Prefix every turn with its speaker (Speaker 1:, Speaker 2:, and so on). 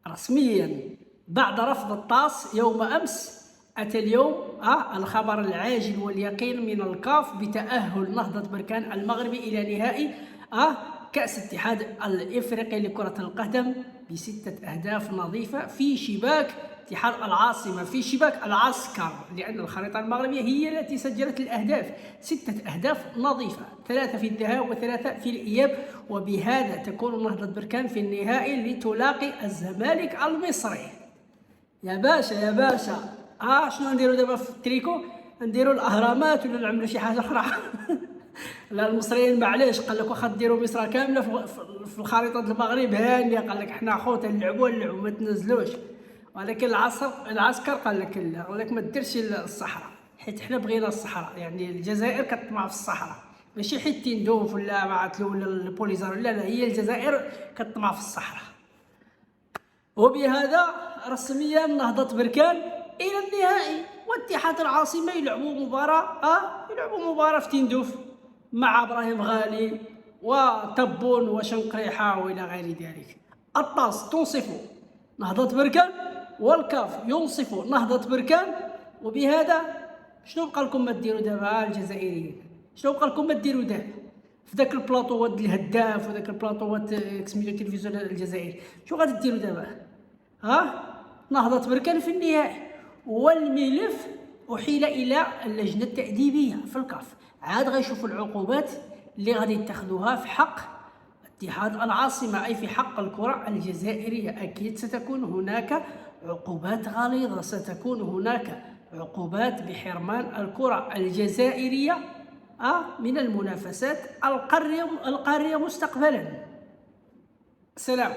Speaker 1: رسميا بعد رفض الطاس يوم أمس، أتى اليوم الخبر العاجل واليقين من الكاف بتأهل نهضة بركان المغربي إلى نهائي كأس الاتحاد الإفريقي لكرة القدم ب6 أهداف نظيفة في شباك اتحاد العاصمة، في شباك العسكر، لأن الخريطة المغربية هي التي سجلت الأهداف. 6 أهداف نظيفة، 3 في الذهاب و3 في الإياب، وبهذا تكون نهضة بركان في النهائي لتلاقي الزمالك المصري. يا باشا يا باشا، شنو نديرو دابا في التريكو؟ نديرو الأهرامات ولا نعملو شي حاجة أخرى؟ لا المصريين معليش، قال لك واخا ديروا مصر كامله في الخريطه المغرب هانيه، قال لك حنا خوت نلعبوا ما تنزلوش، ولكن العسكر قال لك لا، قال لك ما ديرش الصحراء، حيت حنا بغينا الصحراء، يعني الجزائر كتطمع في الصحراء، ماشي حيت تندوف ولا معاتلو ولا البوليزار، لا هي الجزائر كتطمع في الصحراء. وبهذا رسميا نهضة بركان الى النهائي، واتحاد العاصمه يلعبوا مباراه في تندوف مع ابراهيم غالي وتبون وشنقريحه والى غير ذلك. الطاس تنصف نهضة بركان والكاف ينصف نهضة بركان، وبهذا شنو بقى لكم ما ديروا دابا الجزائريين؟ شنو بقى لكم ما ديروا دابا في ذاك البلاطوات الهداف وذاك البلاطوات سميتو التلفزيون الجزائري؟ شنو غادي ديروا دابا؟ نهضة بركان في النهائي، والملف أحيل إلى اللجنة التأديبية في الكاف، عاد غيشوفوا العقوبات اللي غادي يتخذوها في حق اتحاد العاصمة، أي في حق الكرة الجزائرية. أكيد ستكون هناك عقوبات غليظة، ستكون هناك عقوبات بحرمان الكرة الجزائرية من المنافسات القارية مستقبلا. سلام.